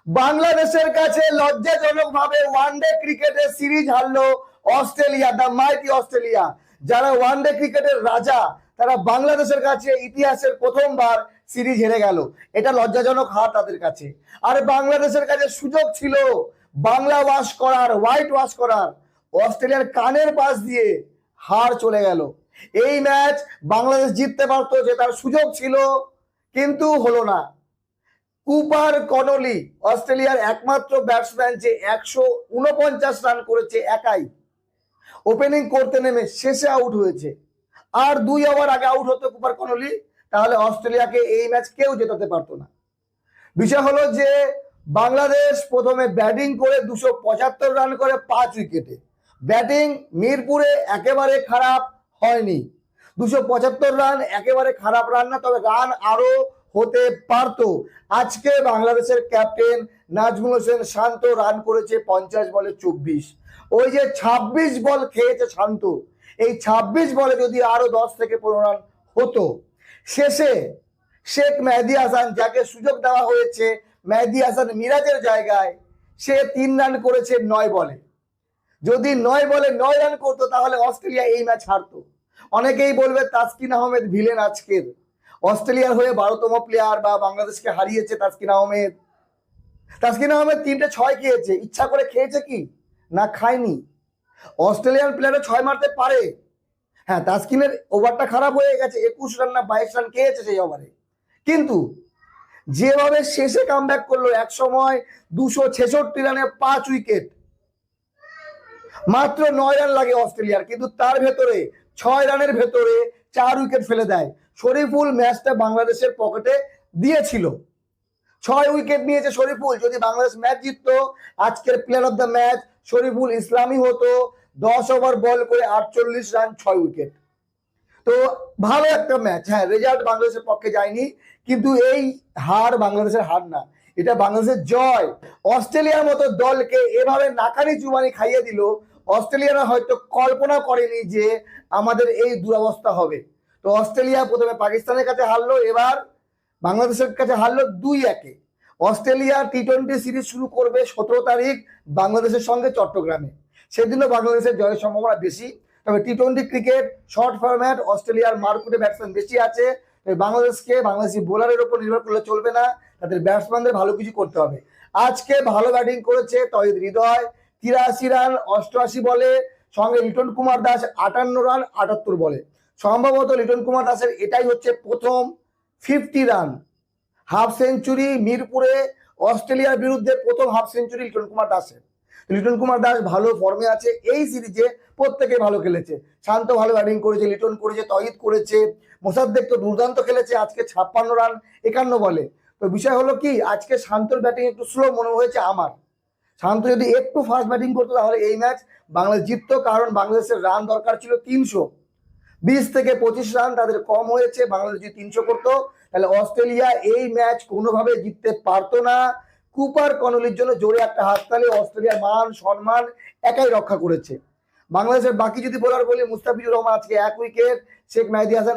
বাংলাদেশের কাছে লজ্জাজনক ভাবে ওয়ানডে ক্রিকেটের সিরিজ হারলো অস্ট্রেলিয়া, দ্য মাইটি অস্ট্রেলিয়া, যারা ওয়ানডে ক্রিকেটের রাজা, তারা বাংলাদেশের কাছে ইতিহাসের প্রথমবার সিরিজ হেরে গেল। এটা লজ্জাজনক হার তাদের কাছে। আর বাংলাদেশের কাছে সুযোগ ছিল বাংলা ওয়াশ করার, হোয়াইট ওয়াশ করার, অস্ট্রেলিয়ার কানের পাশ দিয়ে হার চলে গেল। এই ম্যাচ বাংলাদেশ জিততে পারতো, জেতার সুযোগ ছিল, কিন্তু হলো না। কুপার কনলি অস্ট্রেলিয়ার একমাত্র ব্যাটসম্যান, যে 149 রান করেছে একাই, ওপেনিং করতে নেমে শেষে আউট হয়েছে। আর 2 ওভার আগে আউট হতো কুপার কনলি, তাহলে অস্ট্রেলিয়াকে এই ম্যাচ কেউ জেতাতে পারতো না। বিষয় হলো যে বাংলাদেশ প্রথমে ব্যাটিং করে 275 রান করে 5 উইকেটে। ব্যাটিং মিরপুরে একেবারে খারাপ হয়নি। 275 রান একেবারে খারাপ রান না, তবে রান আরো হতে পারতো। আজকে বাংলাদেশের ক্যাপ্টেন নাজমুল হোসেন শান্ত রান করেছে 50 বলে 24। ওই যে 26 বল খেয়েছে শান্ত, এই 26 বলে যদি আরো 10 থেকে 15 রান হতো। শেষে শেখ মেহেদী হাসান, যাকে সুযোগ দেওয়া হয়েছে মেহেদী হাসান মিরাজের জায়গায়, সে 3 রান করেছে 9 বলে। যদি 9 বলে 9 রান করতো তাহলে অস্ট্রেলিয়া এই ম্যাচ হারতো। অনেকেই বলবে তাসকিন আহমেদ ভিলেন আজকের, অস্ট্রেলিয়ার হয়ে 12তম প্লেয়ার বা বাংলাদেশকে হারিয়েছে তাসকিন আহমেদ। তাসকিন আহমেদ 3টে 6 খেয়েছে, ইচ্ছা করে খেয়েছে কি না? খায়নি। অস্ট্রেলিয়ান প্লেয়ারে 6 মারতে পারে। হ্যাঁ, তাসকিনের ওভারটা খারাপ হয়ে গেছে, 21 রান না 22 রান খেয়েছে সেই ওভারে, কিন্তু যেভাবে শেষে কামব্যাক করলো, এক সময় 266 রানে 5 উইকেট, মাত্র 9 রান লাগে অস্ট্রেলিয়ার, কিন্তু তার ভেতরে 6 রানের ভেতরে 4 উইকেট ফেলে দেয়। শরীফুল ম্যাচটা বাংলাদেশের পকেটে দিয়েছিল, 6 উইকেট নিয়েছে শরীফুল। যদি বাংলাদেশ ম্যাচ জিততো, আজকের player of the match Shoriful ইসলামই হতো। 10 ওভার বল করে 48 রান, 6 উইকেট। তো ভালো একটা ম্যাচ। হ্যাঁ, রেজাল্ট বাংলাদেশের পক্ষে যায়নি, কিন্তু এই হার বাংলাদেশের হার না, এটা বাংলাদেশের জয়। অস্ট্রেলিয়ার মতো দলকে এভাবে নাকানি চুবানি খাইয়ে দিল। অস্ট্রেলিয়ারা হয়তো কল্পনা করেনি যে আমাদের এই দুরবস্থা হবে। তো অস্ট্রেলিয়া প্রথমে পাকিস্তানের কাছে হারলো, এবার বাংলাদেশের কাছে হারলো 2-1। অস্ট্রেলিয়া টি-20 সিরিজ শুরু করবে 17 তারিখ বাংলাদেশের সঙ্গে চট্টগ্রামে। সেদিনও বাংলাদেশের জয়ের সম্ভাবনা বেশি। তবে টি-20 ক্রিকেট শর্ট ফরম্যাট, অস্ট্রেলিয়ার মার্কেটে ব্যাটসম্যান বেশি আছে। বাংলাদেশি বোলারের উপর নির্ভর করলে চলবে না, তাদের ব্যাটসম্যানদের ভালো কিছু করতে হবে। আজকে ভালো ব্যাটিং করেছে তহিদ হৃদয়, 83 রান 88 বলে, সঙ্গে লিটন কুমার দাস 58 রান 78 বলে। সম্ভবত লিটন কুমার দাসের এটাই হচ্ছে প্রথম 50 রান হাফ সেঞ্চুরি মিরপুরে, অস্ট্রেলিয়ার বিরুদ্ধে প্রথম হাফ সেঞ্চুরি লিটন কুমার দাসের। লিটন কুমার দাস ভালো ফর্মে আছে, এই সিরিজে প্রত্যেকে ভালো খেলেছে। শান্ত ভালো ব্যাটিং করেছে, লিটন করেছে, তহিদ করেছে, মোসাদ্দেক তো দুর্দান্ত খেলেছে আজকে 56 রান 51 বলে। তো বিষয় হলো কি, আজকে শান্তর ব্যাটিং একটু স্লো মনে হয়েছে আমার। শান্ত যদি একটু ফাস্ট ব্যাটিং করতো তাহলে এই ম্যাচ বাংলাদেশ জিততো, কারণ বাংলাদেশের রান দরকার ছিল 320 থেকে 25 রান, তাদের কম হয়েছে। বাংলাদেশ যদি 300 করতো তাহলে অস্ট্রেলিয়া এই ম্যাচ কোনোভাবে জিততে পারতো না। কুপার কনলির জন্য জোরে একটা হাততালি, অস্ট্রেলিয়ার মান সম্মান একাই রক্ষা করেছে। বাংলাদেশের বাকি যদি বোলার বলি, মুস্তাফিজুর রহমান আজকে 1 উইকেট, শেখ মেহেদী হাসান